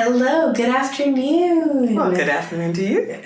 Hello, good afternoon. Well, good afternoon to you.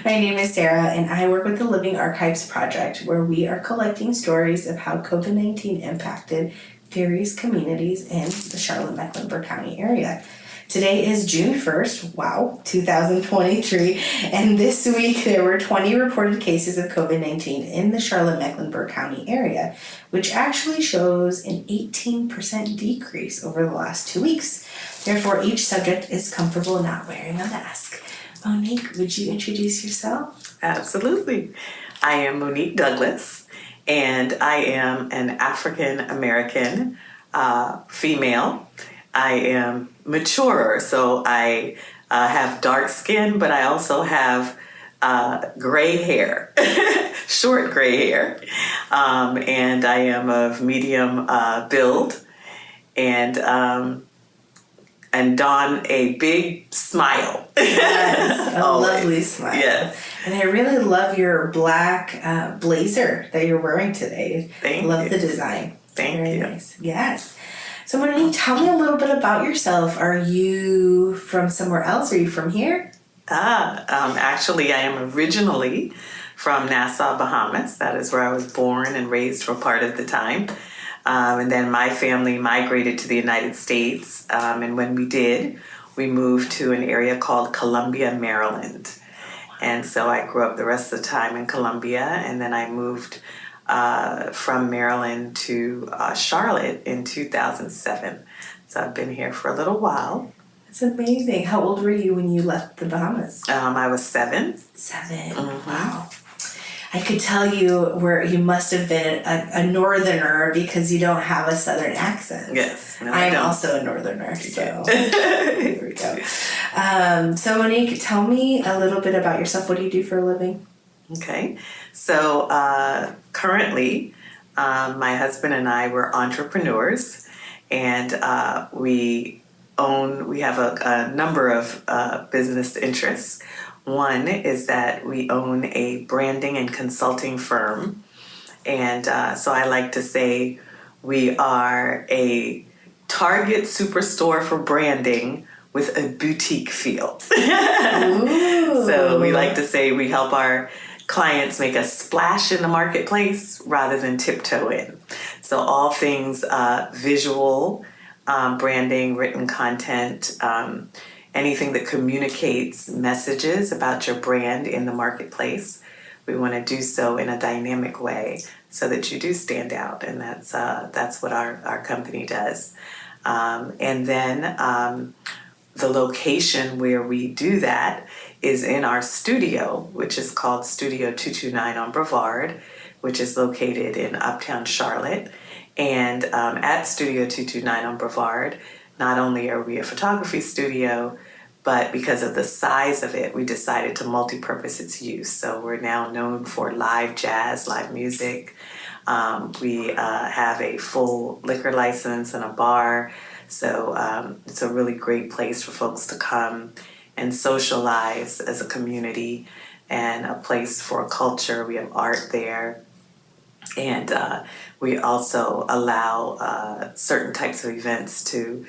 My name is Sarah, and I work with the Living Archives Project, where we are collecting stories of how COVID-19 impacted various communities in the Charlotte-Mecklenburg County area. Today is June 1st, 2023, and this week there were 20 reported cases of COVID-19 in the Charlotte-Mecklenburg County area, which actually shows an 18% decrease over the last 2 weeks. Therefore, each subject is comfortable not wearing a mask. Monique, would you introduce yourself? Absolutely. I am Monique Douglas, and I am an African American female. I am mature, so I have dark skin, but I also have gray hair, short gray hair, and I am of medium build, and don a big smile. Yes, a lovely smile. Yes. And I really love your black blazer that you're wearing today. Thank love you. the design. Thank you. Nice. Yes. So Monique, tell me a little bit about yourself. Are you from somewhere else? Are you from here? Actually, I am originally from Nassau, Bahamas. That is where I was born and raised for part of the time. And then my family migrated to the United States. And when we did, we moved to an area called Columbia, Maryland. And so I grew up the rest of the time in Columbia. And then I moved from Maryland to Charlotte in 2007. So I've been here for a little while. That's amazing. How old were you when you left the Bahamas? I was 7. 7. Mm-hmm. Wow. I could tell you must have been a northerner because you don't have a southern accent. Yes. No, I'm also a northerner, so here we go. So Monique, tell me a little bit about yourself. What do you do for a living? Okay. So currently, my husband and I were entrepreneurs, and we have a number of business interests. One is that we own a branding and consulting firm. And so I like to say we are a Target superstore for branding with a boutique feel. So we like to say we help our clients make a splash in the marketplace rather than tiptoe in. So all things visual, branding, written content, anything that communicates messages about your brand in the marketplace. We want to do so in a dynamic way so that you do stand out, and that's what our company does. And then the location where we do that is in our studio, which is called Studio 229 on Brevard, which is located in Uptown Charlotte. And at Studio 229 on Brevard, not only are we a photography studio, but because of the size of it, we decided to multi-purpose its use. So we're now known for live jazz, live music. We have a full liquor license and a bar. So it's a really great place for folks to come and socialize as a community, and a place for culture. We have art there. And we also allow certain types of events to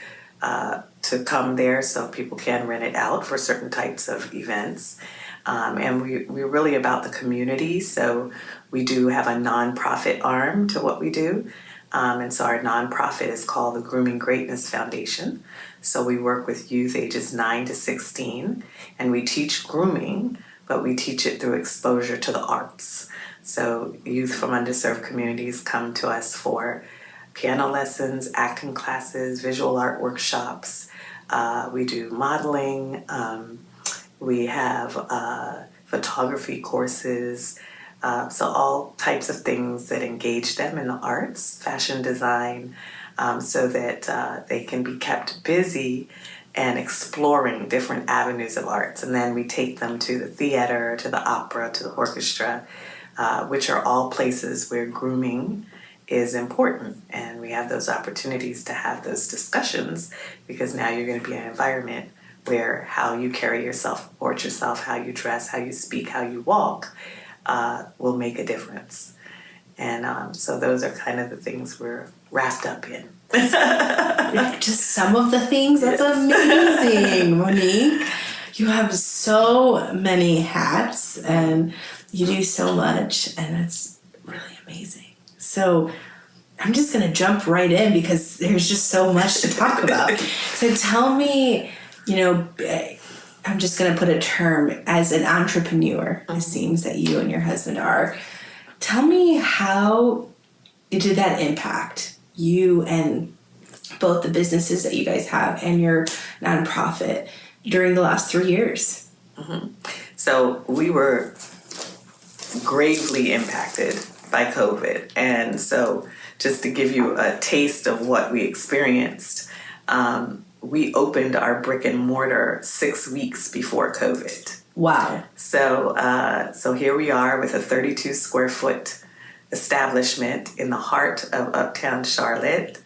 come there, so people can rent it out for certain types of events. And we're really about the community, so we do have a nonprofit arm to what we do. And so our nonprofit is called the Grooming Greatness Foundation. So we work with youth ages 9 to 16, and we teach grooming, but we teach it through exposure to the arts. So youth from underserved communities come to us for piano lessons, acting classes, visual art workshops. We do modeling. We have photography courses. So all types of things that engage them in the arts, fashion design, so that they can be kept busy and exploring different avenues of arts. And then we take them to the theater, to the opera, to the orchestra, which are all places where grooming is important. And we have those opportunities to have those discussions, because now you're going to be in an environment where how you carry yourself, support yourself, how you dress, how you speak, how you walk will make a difference. And so those are kind of the things we're wrapped up in. Just some of the things. That's amazing, Monique. You have so many hats and you do so much, and it's really amazing. So I'm just going to jump right in because there's just so much to talk about. So tell me, I'm just going to put a term, as an entrepreneur, it seems that you and your husband are. Tell me, how did that impact you and both the businesses that you guys have and your nonprofit during the last 3 years? So we were gravely impacted by COVID. And so just to give you a taste of what we experienced, we opened our brick and mortar 6 weeks before COVID. Wow. So here we are with a 32 square foot establishment in the heart of Uptown Charlotte,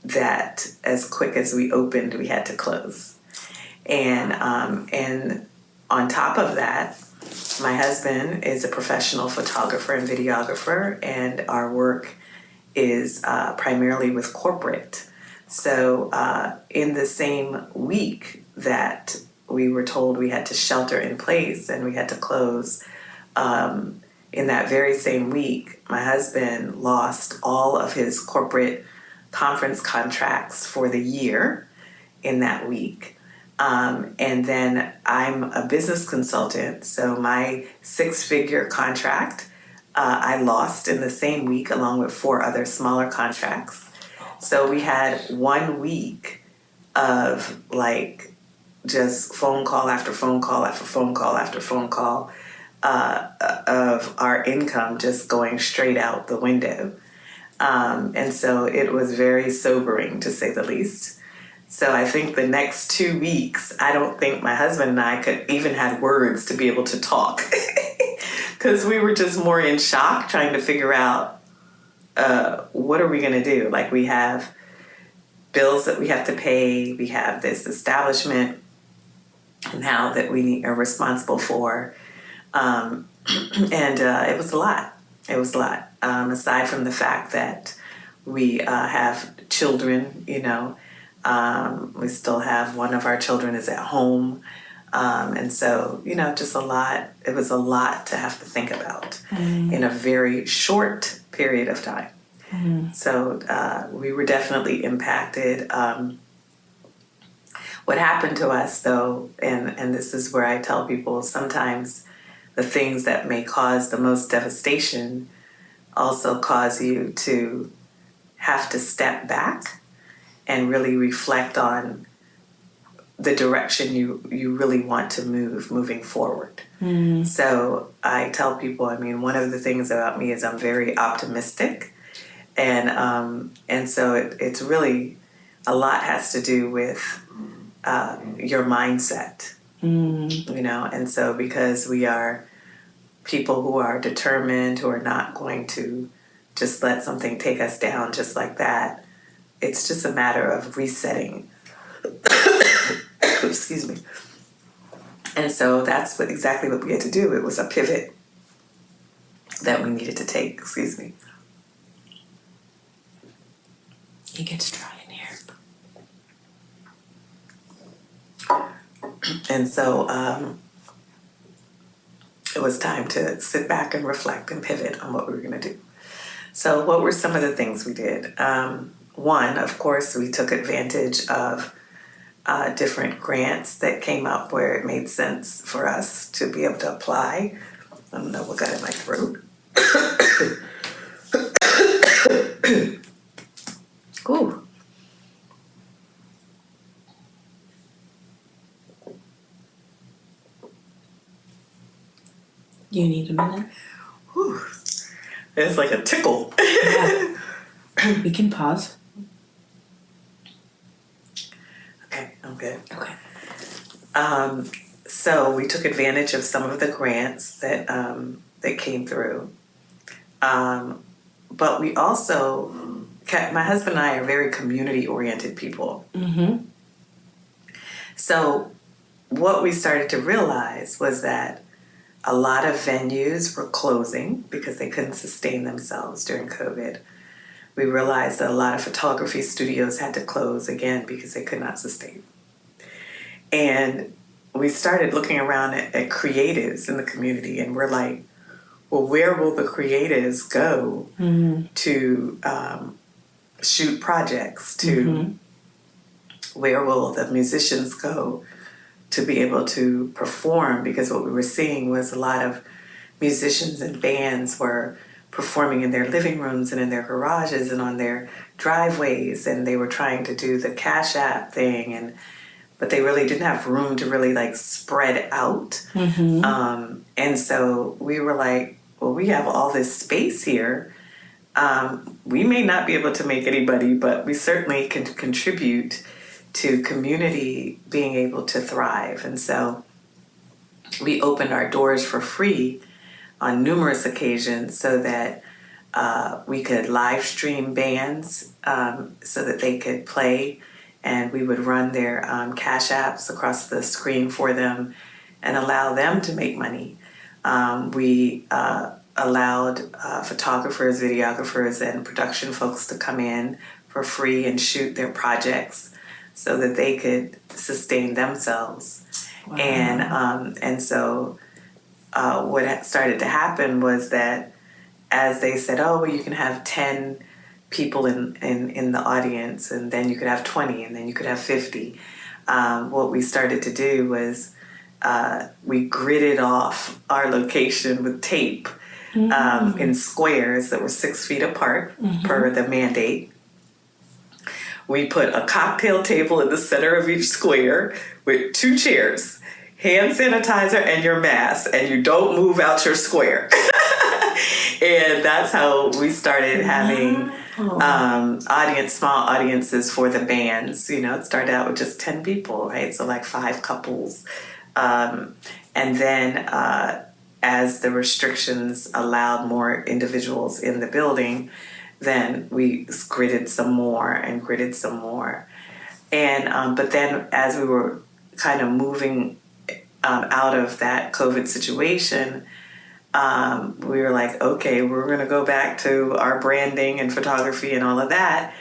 that as quick as we opened, we had to close. And on top of that, my husband is a professional photographer and videographer, and our work is primarily with corporate. So in the same week that we were told we had to shelter in place and we had to close, in that very same week, my husband lost all of his corporate conference contracts for the year in that week. And then I'm a business consultant, so my 6-figure contract I lost in the same week, along with 4 other smaller contracts. So we had 1 week of just phone call after phone call after phone call after phone call, of our income just going straight out the window. And so it was very sobering, to say the least. So I think the next 2 weeks, I don't think my husband and I could even had words to be able to talk, because we were just more in shock trying to figure out, what are we going to do? We have bills that we have to pay. We have this establishment now that we are responsible for. And it was a lot. It was a lot. Aside from the fact that we have children, we still have one of our children is at home. And so, just a lot. It was a lot to have to think about in a very short period of time. So we were definitely impacted. What happened to us, though, and this is where I tell people, sometimes the things that may cause the most devastation also cause you to have to step back and really reflect on the direction you really want to moving forward. So I tell people, one of the things about me is I'm very optimistic, and so it's really, a lot has to do with your mindset, and so because we are people who are determined, who are not going to just let something take us down just like that, it's just a matter of resetting. Excuse me. And so that's exactly what we had to do. It was a pivot that we needed to take. Excuse me. It gets dry in here. And so it was time to sit back and reflect and pivot on what we were going to do. So what were some of the things we did? One, of course, we took advantage of different grants that came up where it made sense for us to be able to apply. I don't know what got in my throat. Ooh. You need a minute? Whew. It's like a tickle. Yeah. We can pause. Okay, I'm good. Okay. So we took advantage of some of the grants that came through. But we also, my husband and I are very community-oriented people. Mm-hmm. So what we started to realize was that a lot of venues were closing because they couldn't sustain themselves during COVID. We realized that a lot of photography studios had to close again because they could not sustain. And we started looking around at creatives in the community, and we're like, well, where will the creatives go to shoot projects? To where will the musicians go to be able to perform? Because what we were seeing was a lot of musicians and bands were performing in their living rooms and in their garages and on their driveways, and they were trying to do the Cash App thing, but they really didn't have room to really like spread out. And so we were like, well, we have all this space here. We may not be able to make anybody, but we certainly can contribute to community being able to thrive. And so we opened our doors for free on numerous occasions so that we could live stream bands so that they could play, and we would run their Cash Apps across the screen for them and allow them to make money. We allowed photographers, videographers, and production folks to come in for free and shoot their projects so that they could sustain themselves. Wow. And so what started to happen was that as they said, oh, well, you can have 10 people in the audience, and then you could have 20, and then you could have 50. What we started to do was we gridded off our location with tape in squares that were 6 feet apart per the mandate. We put a cocktail table in the center of each square with 2 chairs, hand sanitizer, and your mask, and you don't move out your square. And that's how we started having small audiences for the bands. You know, it started out with just 10 people, right? So like 5 couples. And then as the restrictions allowed more individuals in the building, then we gridded some more. And but then as we were kind of moving out of that COVID situation, we were like, okay, we're going to go back to our branding and photography and all of that.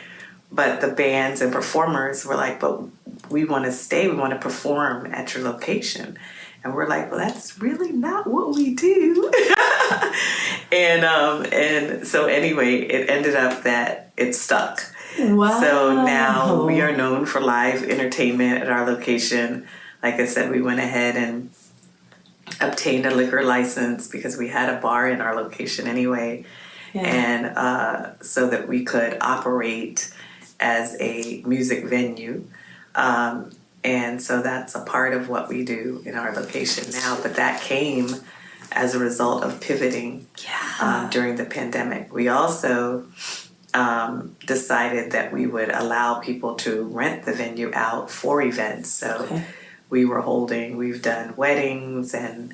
But the bands and performers were like, but we want to stay, we want to perform at your location. And we're like, well, that's really not what we do. And so anyway, it ended up that it stuck. Wow. So now we are known for live entertainment at our location. Like I said, we went ahead and obtained a liquor license because we had a bar in our location anyway. Yeah. And so that we could operate as a music venue. And so that's a part of what we do in our location now. But that came as a result of pivoting during the pandemic. We also decided that we would allow people to rent the venue out for events. So we've done weddings, and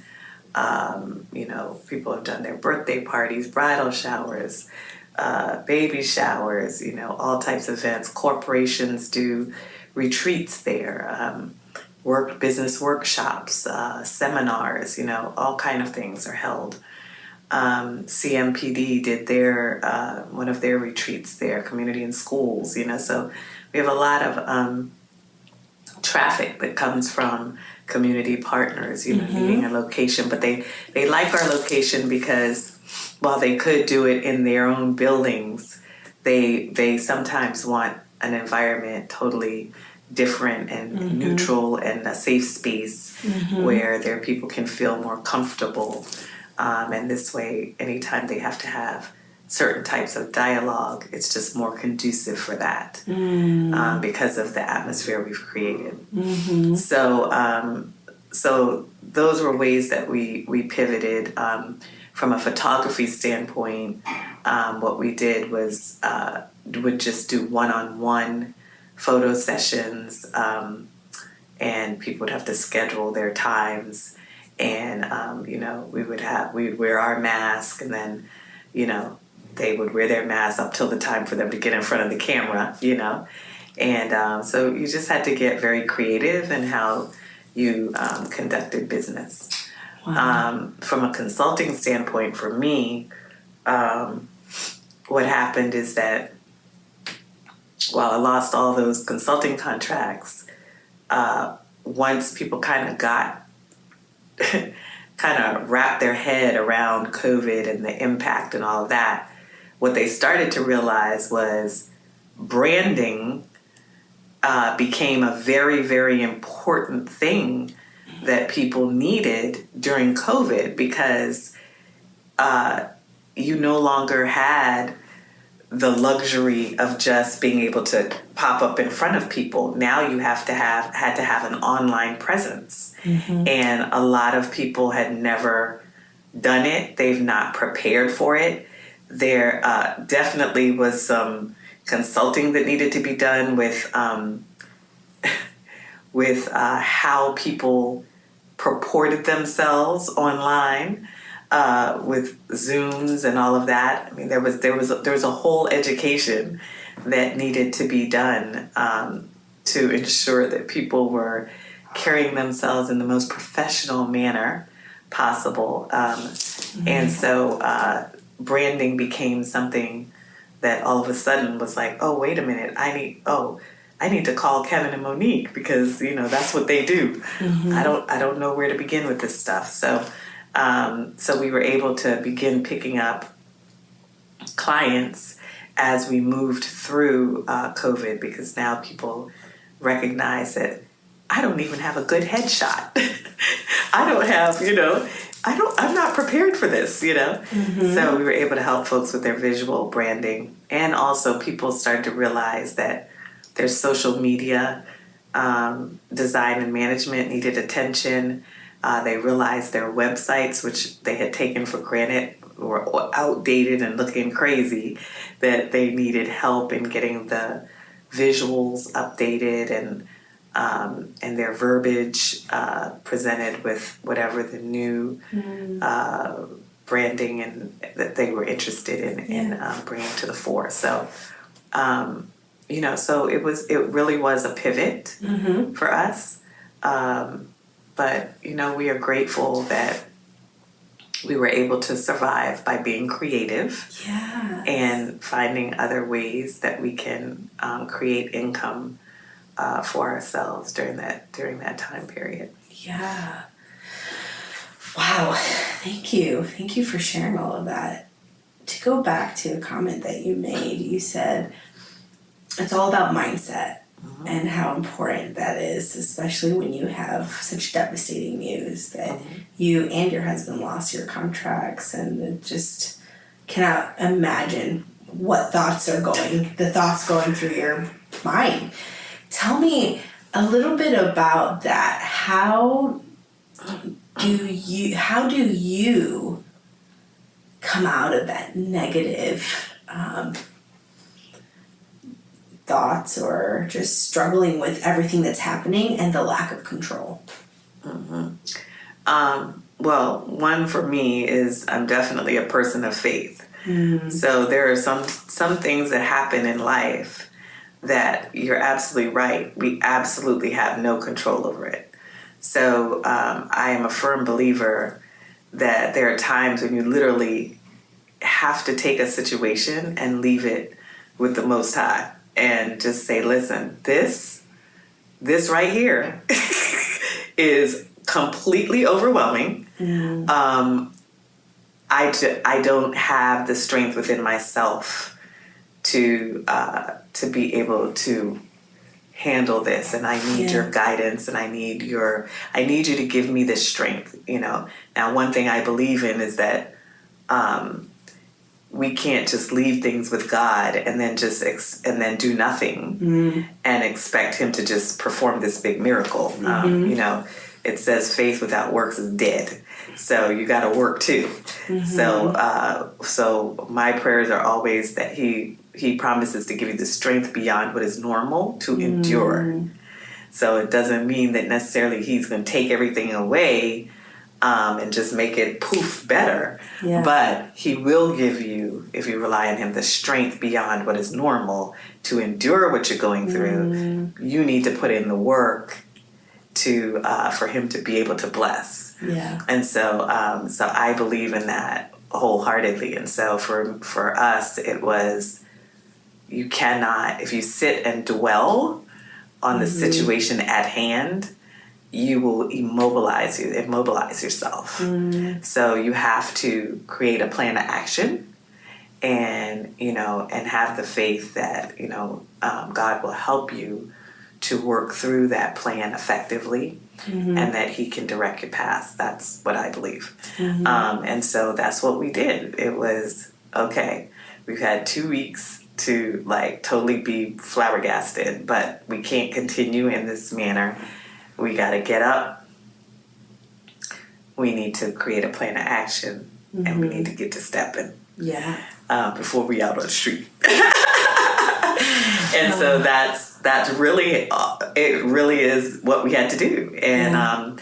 people have done their birthday parties, bridal showers, baby showers, all types of events. Corporations do retreats there, business workshops, seminars, all kind of things are held. CMPD did one of their retreats there, community and schools, so we have a lot of traffic that comes from community partners, needing a location. But they like our location because while they could do it in their own buildings, they sometimes want an environment totally different and neutral and a safe space where their people can feel more comfortable. And this way, anytime they have to have certain types of dialogue, it's just more conducive for that because of the atmosphere we've created. So those were ways that we pivoted. From a photography standpoint, what we did was would just do one-on-one photo sessions, and people would have to schedule their times, and we'd wear our mask, and then they would wear their mask up till the time for them to get in front of the camera, and so you just had to get very creative in how you conducted business. Wow. From a consulting standpoint, for me, what happened is that while I lost all those consulting contracts, once people kind of wrapped their head around COVID and the impact and all of that, what they started to realize was branding became a very, very important thing that people needed during COVID, because you no longer had the luxury of just being able to pop up in front of people. Now you had to have an online presence. Mm-hmm. And a lot of people had never done it. They've not prepared for it. There definitely was some consulting that needed to be done with how people purported themselves online, with Zooms and all of that. I mean, there was a whole education that needed to be done to ensure that people were carrying themselves in the most professional manner possible. And so branding became something that all of a sudden was like, oh, wait a minute, I need to call Kevin and Monique, because that's what they do. Mm-hmm. I don't know where to begin with this stuff. So we were able to begin picking up clients as we moved through COVID, because now people recognize that I don't even have a good headshot. I don't have, I'm not prepared for this, Mm-hmm. So we were able to help folks with their visual branding. And also people started to realize that their social media design and management needed attention. They realized their websites, which they had taken for granted, were outdated and looking crazy, that they needed help in getting the visuals updated and their verbiage presented with whatever the new branding and that they were interested in bringing to the fore. So, so it really was a pivot Mm-hmm. for us. But, we are grateful that we were able to survive by being creative. Yeah. And finding other ways that we can create income for ourselves during that time period. Yeah. Wow. Thank you. Thank you for sharing all of that. To go back to a comment that you made, you said it's all about mindset. Mm-hmm. And how important that is, especially when you have such devastating news that mm-hmm. you and your husband lost your contracts, and it just cannot imagine what the thoughts going through your mind. Tell me a little bit about that. How do you come out of that negative thoughts, or just struggling with everything that's happening and the lack of control? Mm-hmm. Well, one for me is I'm definitely a person of faith. Mm. So there are some things that happen in life that you're absolutely right. We absolutely have no control over it. So I am a firm believer that there are times when you literally have to take a situation and leave it with the Most High. And just say, listen, this right here is completely overwhelming. Mm. I don't have the strength within myself to be able to handle this, and I need your guidance, and I need you to give me this strength. Now, one thing I believe in is that we can't just leave things with God and then and then do nothing and expect Him to just perform this big miracle. Mm-hmm. It says faith without works is dead. So you got to work too. Mm-hmm. So my prayers are always that He promises to give you the strength beyond what is normal to endure. So it doesn't mean that necessarily He's going to take everything away and just make it poof better. Yeah. But He will give you, if you rely on Him, the strength beyond what is normal to endure what you're going through. You need to put in the work for Him to be able to bless. Yeah. And so I believe in that wholeheartedly. And so for us, it was, you cannot, if you sit and dwell on the situation at hand, you will immobilize yourself. So you have to create a plan of action, and and have the faith that God will help you to work through that plan effectively, and that He can direct your path. That's what I believe. And so that's what we did. It was, okay, we've had 2 weeks to like totally be flabbergasted, but we can't continue in this manner. We got to get up. We need to create a plan of action, and we need to get to stepping. Yeah. Before we out on the street. And so that's really, it really is what we had to do. And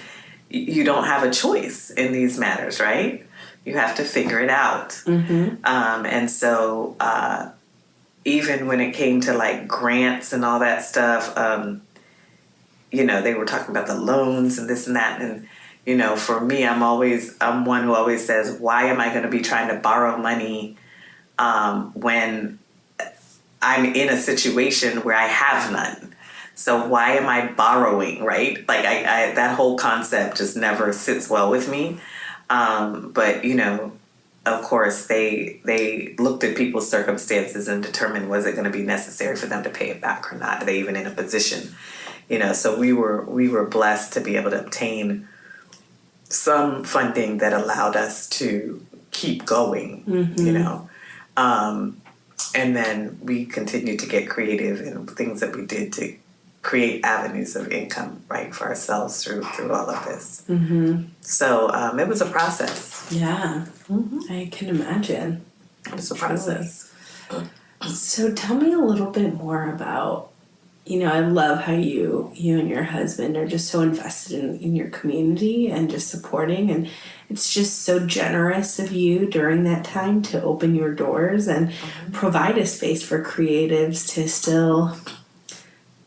you don't have a choice in these matters, right? You have to figure it out. And so even when it came to like grants and all that stuff, they were talking about the loans and this and that. And, for me, I'm one who always says, why am I going to be trying to borrow money when I'm in a situation where I have none? So why am I borrowing, right? Like I that whole concept just never sits well with me. But of course they looked at people's circumstances and determined, was it going to be necessary for them to pay it back or not? Are they even in a position? So we were blessed to be able to obtain some funding that allowed us to keep going, and then we continued to get creative in things that we did to create avenues of income, right, for ourselves through all of this. So it was a process. Yeah, I can imagine. It was a process. So tell me a little bit more about, I love how you and your husband are just so invested in your community and just supporting, and it's just so generous of you during that time to open your doors and provide a space for creatives to still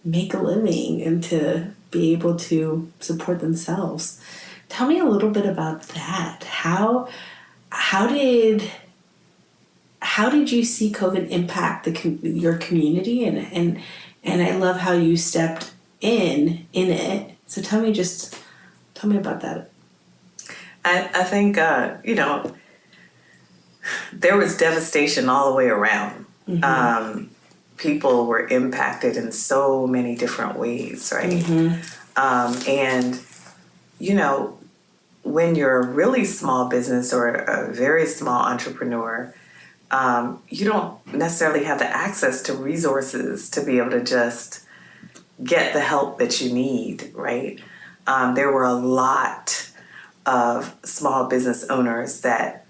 make a living and to be able to support themselves. Tell me a little bit about that. How did you see COVID impact your community, and I love how you stepped in it. So tell me about that. I think there was devastation all the way around. People were impacted in so many different ways, right? And when you're a really small business or a very small entrepreneur, you don't necessarily have the access to resources to be able to just get the help that you need, right? There were a lot of small business owners that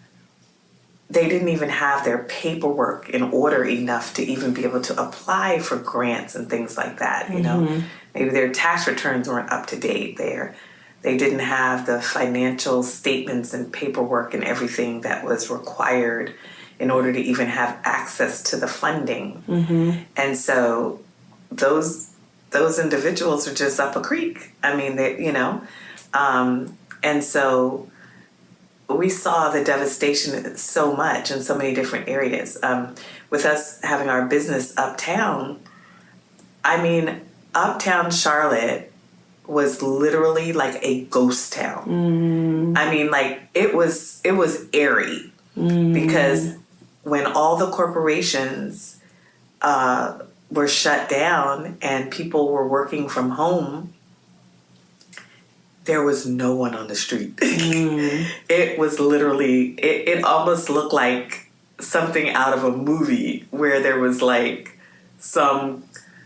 they didn't even have their paperwork in order enough to even be able to apply for grants and things like that. Maybe their tax returns weren't up to date. They didn't have the financial statements and paperwork and everything that was required in order to even have access to the funding. And so those individuals are just up a creek. I mean, and so we saw the devastation so much in so many different areas. With us having our business uptown, I mean, uptown Charlotte was literally like a ghost town. I mean, like it was eerie because when all the corporations were shut down and people were working from home, there was no one on the street. It was literally, it almost looked like something out of a movie where there was like some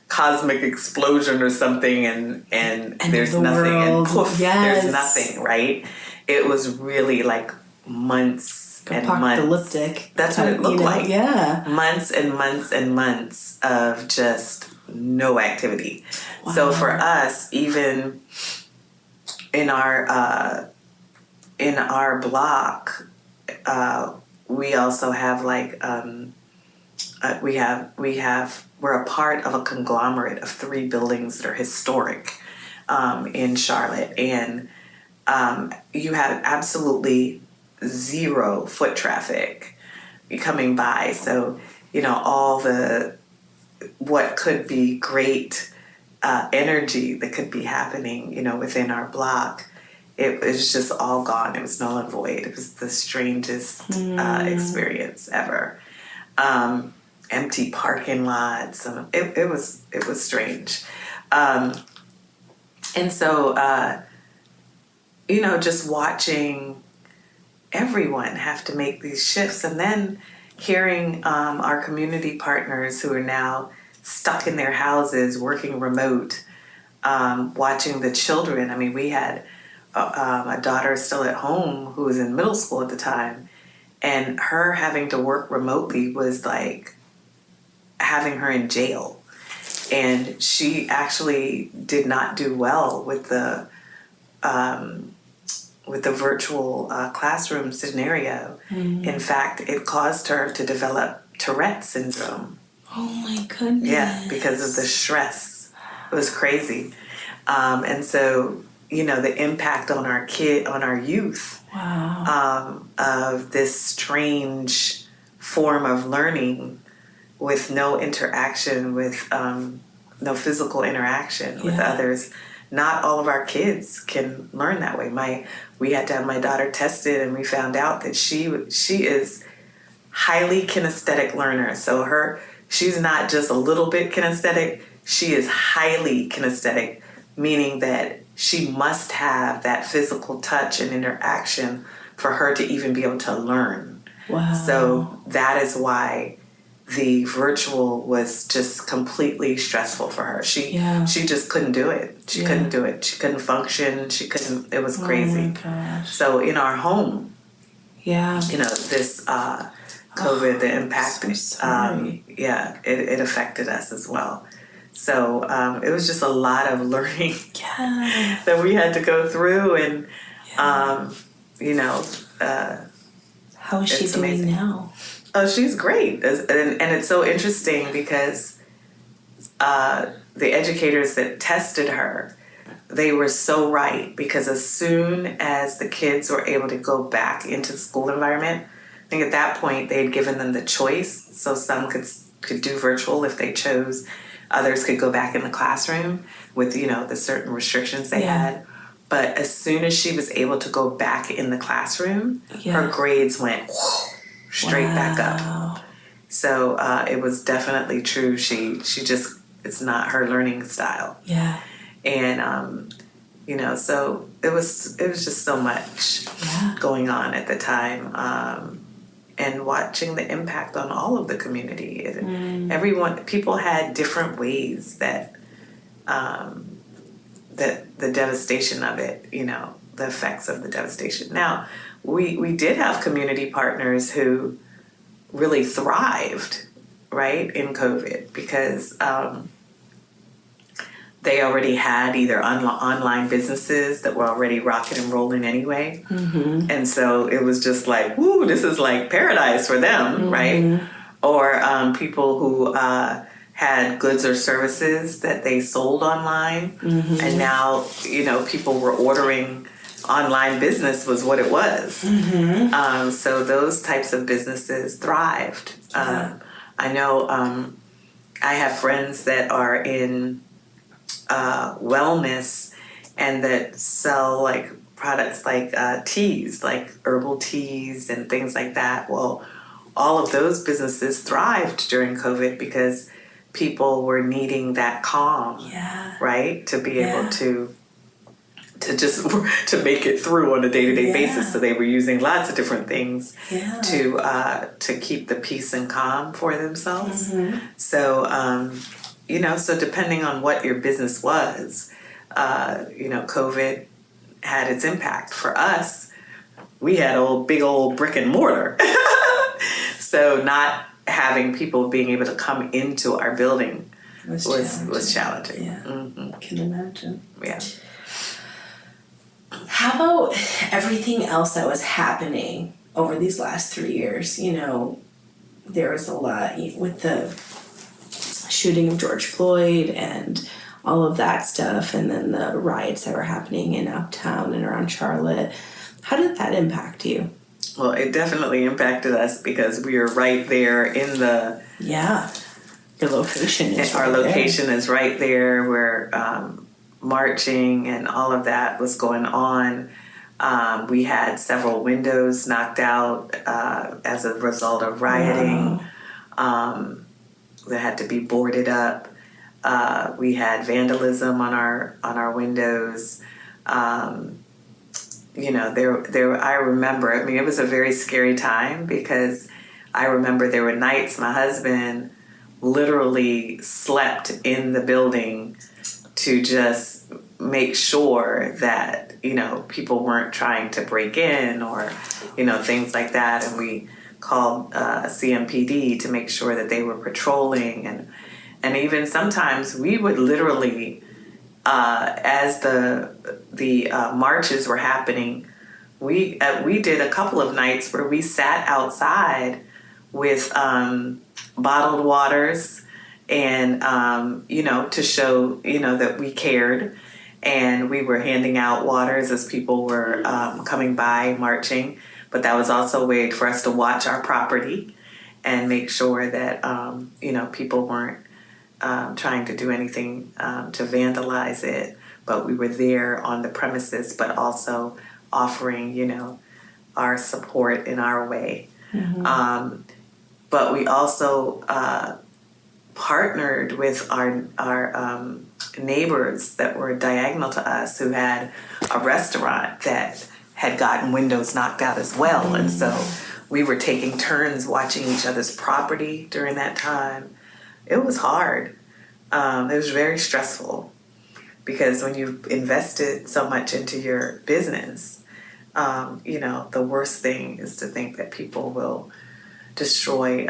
cosmic explosion or something and there's nothing world. and poof, Yes. there's nothing, right? It was really like months and months. Apocalyptic. That's what it looked like. Yeah. Months and months and months of just no activity. Wow. So for us, even in our block, we also have like we're a part of a conglomerate of 3 buildings that are historic in Charlotte, and you had absolutely zero foot traffic coming by. So, all what could be great energy that could be happening, within our block, it was just all gone. It was null and void. It was the strangest experience ever. Empty parking lots. It was strange. And so, just watching everyone have to make these shifts, and then hearing our community partners who are now stuck in their houses working remote, watching the children. I mean, we had a daughter still at home who was in middle school at the time, and her having to work remotely was like having her in jail. And she actually did not do well with the virtual classroom scenario. In fact, it caused her to develop Tourette syndrome. Oh my goodness. Yeah, because of the stress. It was crazy. And so, the impact on our youth, of this strange form of learning with no interaction, with no physical interaction with others. Not all of our kids can learn that way. We had to have my daughter tested, and we found out that she is highly kinesthetic learner. So she's not just a little bit kinesthetic, she is highly kinesthetic, meaning that she must have that physical touch and interaction for her to even be able to learn. Wow. So that is why the virtual was just completely stressful for her. She just couldn't do it. She couldn't do it. She couldn't function. It was crazy. Oh my gosh. So in our home, this COVID, the impact, it affected us as well. So it was just a lot of learning that we had to go through, and how is she doing amazing. now? Oh, she's great. And it's so interesting because the educators that tested her, they were so right, because as soon as the kids were able to go back into the school environment, I think at that point they had given them the choice. So some could do virtual if they chose. Others could go back in the classroom with, the certain restrictions they had. But as soon as she was able to go back in the classroom, her grades went straight back up. So it was definitely true. She just, it's not her learning style. Yeah. And so it was just so much going on at the time, and watching the impact on all of the community. People had different ways that the devastation of it, the effects of the devastation. Now, we did have community partners who really thrived, right, in COVID, because they already had either online businesses that were already rocking and rolling anyway. Mm-hmm. And so it was just like, woo, this is like paradise for them, right? Or people who had goods or services that they sold online. And now, people were ordering. Online business was what it was. So those types of businesses thrived. I know I have friends that are in wellness and that sell like products like teas, like herbal teas and things like that. Well, all of those businesses thrived during COVID because people were needing that calm, right? To be able to make it through on a day-to-day basis. So they were using lots of different things to keep the peace and calm for themselves. So, so depending on what your business was, COVID had its impact. For us, we had a big old brick and mortar. So not having people being able to come into our building was challenging. Yeah, can imagine. Yeah. How about everything else that was happening over these last 3 years? There was a lot with the shooting of George Floyd and all of that stuff, and then the riots that were happening in Uptown and around Charlotte. How did that impact you? Well, it definitely impacted us because we were right there in the... Yeah. Your location is Our right location there. is right there where marching and all of that was going on. We had several windows knocked out as a result of rioting. Wow. That had to be boarded up. We had vandalism on our windows. I remember. I mean, it was a very scary time because I remember there were nights my husband literally slept in the building to just make sure that, people weren't trying to break in or, things like that. And we called CMPD to make sure that they were patrolling. And even sometimes we would literally, as the marches were happening, we did a couple of nights where we sat outside with bottled waters and to show that we cared, and we were handing out waters as people were coming by marching. But that was also a way for us to watch our property and make sure that people weren't trying to do anything to vandalize it, but we were there on the premises, but also offering our support in our way. Mm-hmm. But we also partnered with our neighbors that were diagonal to us who had a restaurant that had gotten windows knocked out as well. Mm-hmm. And so we were taking turns watching each other's property during that time. It was hard. It was very stressful because when you've invested so much into your business, the worst thing is to think that people will destroy,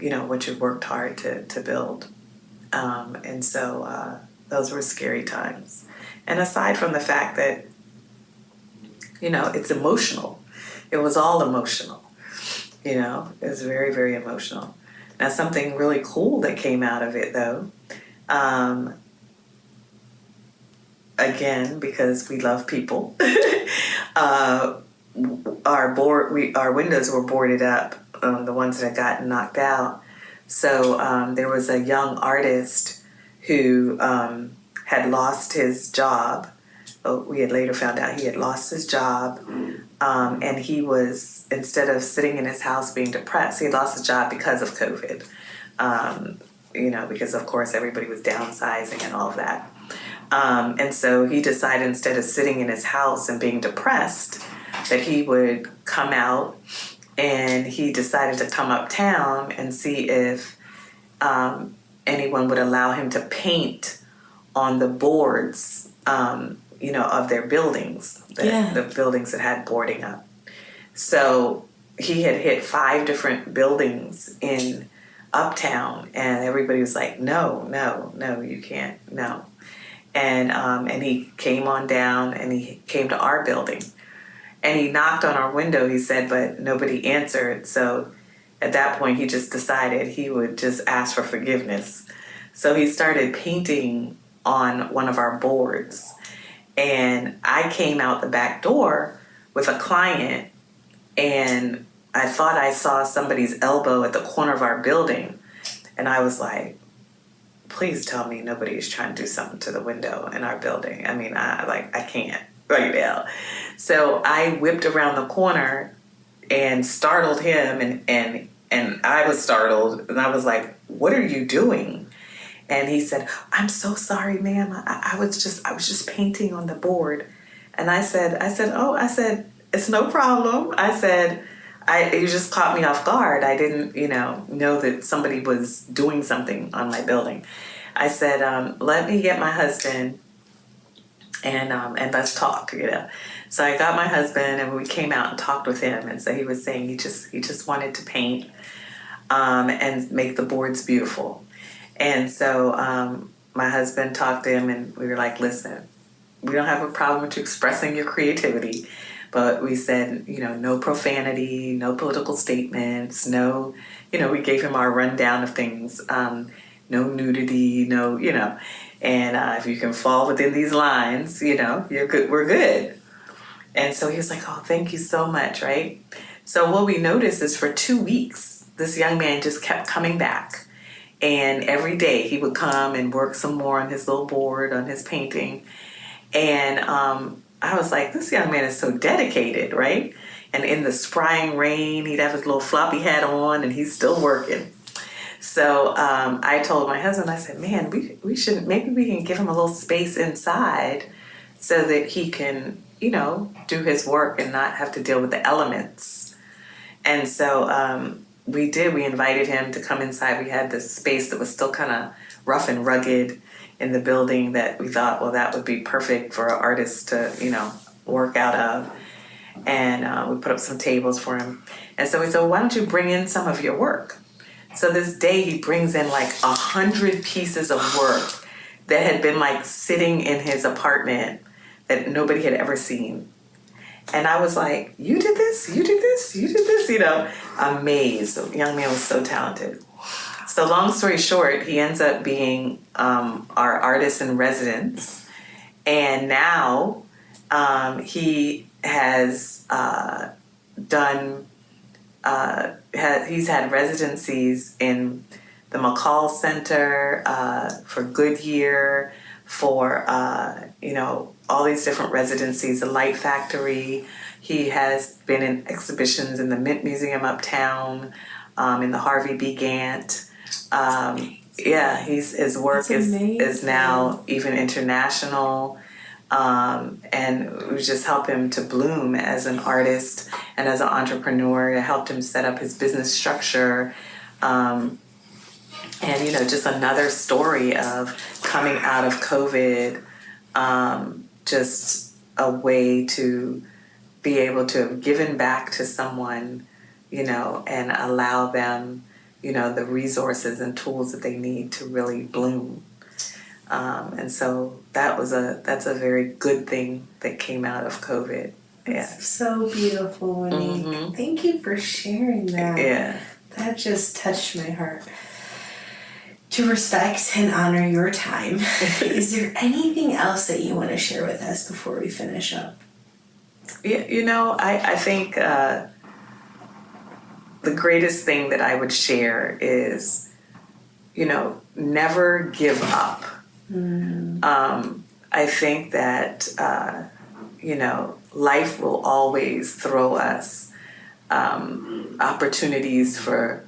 what you've worked hard to build. And so those were scary times. And aside from the fact that, it's emotional. It was all emotional. It was very, very emotional. Now, something really cool that came out of it, though, again, because we love people, our windows were boarded up, the ones that had gotten knocked out. So there was a young artist who had lost his job. We had later found out he had lost his job. And he was, instead of sitting in his house being depressed, he had lost his job because of COVID. Because of course everybody was downsizing and all of that. And so he decided instead of sitting in his house and being depressed, that he would come out, and he decided to come uptown and see if anyone would allow him to paint on the boards, of their buildings, the buildings that had boarding up. So he had hit 5 different buildings in Uptown, and everybody was like, no, you can't, no. And he came on down, and he came to our building, and he knocked on our window, he said, but nobody answered. So at that point, he just decided he would just ask for forgiveness. So he started painting on one of our boards. And I came out the back door with a client, and I thought I saw somebody's elbow at the corner of our building. And I was like, please tell me nobody's trying to do something to the window in our building. I mean, I can't right now. So I whipped around the corner and startled him, and I was startled, and I was like, what are you doing? And he said, I'm so sorry, ma'am. I was just painting on the board. And I said, it's no problem. I said, you just caught me off guard. I didn't, know that somebody was doing something on my building. I said, let me get my husband and let's talk, So I got my husband, and we came out and talked with him. And so he was saying he just wanted to paint and make the boards beautiful. And so my husband talked to him, and we were like, listen, we don't have a problem with you expressing your creativity, but we said, no profanity, no political statements, no, we gave him our rundown of things, no nudity, no, And if you can fall within these lines, you're good. We're good. And so he was like, oh, thank you so much, right? So what we noticed is for 2 weeks, this young man just kept coming back. And every day he would come and work some more on his little board, on his painting. And I was like, this young man is so dedicated, right? And in the spring rain, he'd have his little floppy hat on and he's still working. So I told my husband, I said, man, we should, maybe we can give him a little space inside so that he can, do his work and not have to deal with the elements. And so we did. We invited him to come inside. We had this space that was still kind of rough and rugged in the building that we thought, well, that would be perfect for an artist to, work out of. And we put up some tables for him. And so we said, well, why don't you bring in some of your work? So this day he brings in like 100 pieces of work that had been like sitting in his apartment that nobody had ever seen. And I was like, you did this, you did this, you did this, amazed. The young man was so talented. So long story short, he ends up being our artist in residence. And now he has he's had residencies in the McCall Center, for Goodyear, for, all these different residencies, the Light Factory. He has been in exhibitions in the Mint Museum Uptown, in the Harvey B. Gantt. His work is now even international. And we just help him to bloom as an artist and as an entrepreneur. I helped him set up his business structure. And, just another story of coming out of COVID, just a way to be able to have given back to someone, and allow them, the resources and tools that they need to really bloom. And so that's a very good thing that came out of COVID. Yeah. That's so beautiful, Monique. Mm-hmm. Thank you for sharing that. Yeah. That just touched my heart. To respect and honor your time, is there anything else that you want to share with us before we finish up? Yeah, I think the greatest thing that I would share is, never give up. I think that, life will always throw us opportunities for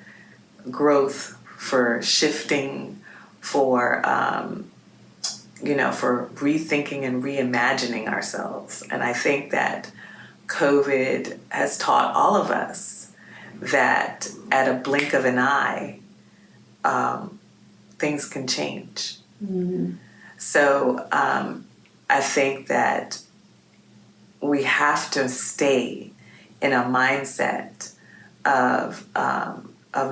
growth, for shifting, for, for rethinking and reimagining ourselves. And I think that COVID has taught all of us that at a blink of an eye, things can change. Mm-hmm. So I think that we have to stay in a mindset of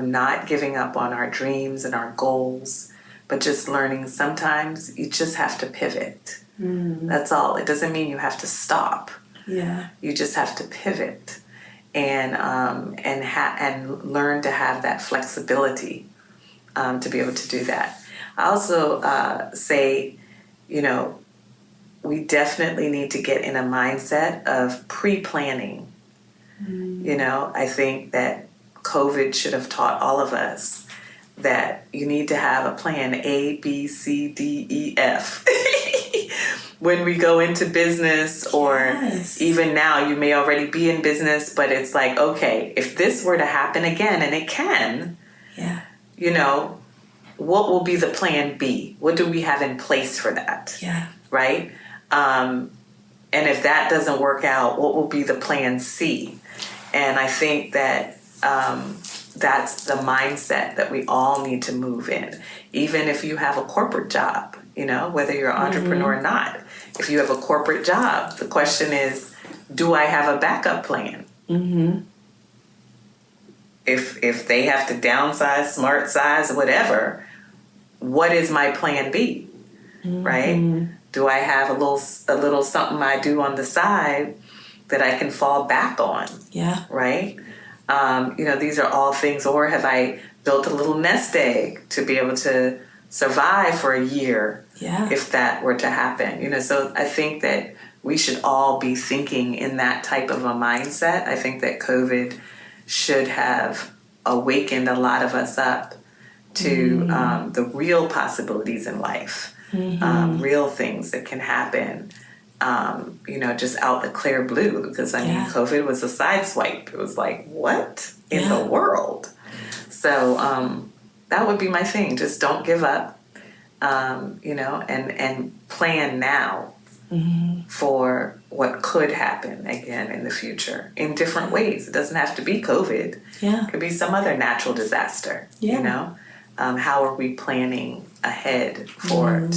not giving up on our dreams and our goals, but just learning sometimes you just have to pivot. Mm-hmm. That's all. It doesn't mean you have to stop. Yeah. You just have to pivot and learn to have that flexibility to be able to do that. I also say, we definitely need to get in a mindset of pre-planning. Mm. I think that COVID should have taught all of us that you need to have a plan A, B, C, D, E, F. When we go into business, or yes. Even now you may already be in business, but it's like, okay, if this were to happen again, and it can, yeah. What will be the plan B? What do we have in place for that? Yeah. Right? And if that doesn't work out, what will be the plan C? And I think that that's the mindset that we all need to move in. Even if you have a corporate job, whether you're an entrepreneur or not. If you have a corporate job, the question is, do I have a backup plan? Mm-hmm. If they have to downsize, smart size, whatever, what is my plan B? Mm-hmm. Right? Do I have a little something I do on the side that I can fall back on? Yeah. Right? These are all things. Or have I built a little nest egg to be able to survive for a year Yeah. if that were to happen. You know, so I think that we should all be thinking in that type of a mindset. I think that COVID should have awakened a lot of us up to the real possibilities in life, real things that can happen, you know, just out the clear blue. Because, I mean, COVID was a sideswipe. It was like, what in the world? So that would be my thing. Just don't give up, you know, and plan now for what could happen again in the future in different ways. It doesn't have to be COVID. Yeah. It could be some other natural disaster, you know? How are we planning ahead for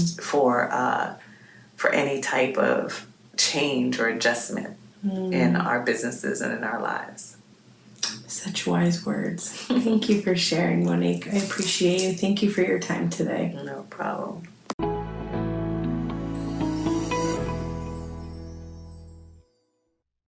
any type of change or adjustment in our businesses and in our lives? Such wise words. Thank you for sharing, Monique. I appreciate you. Thank you for your time today. No problem.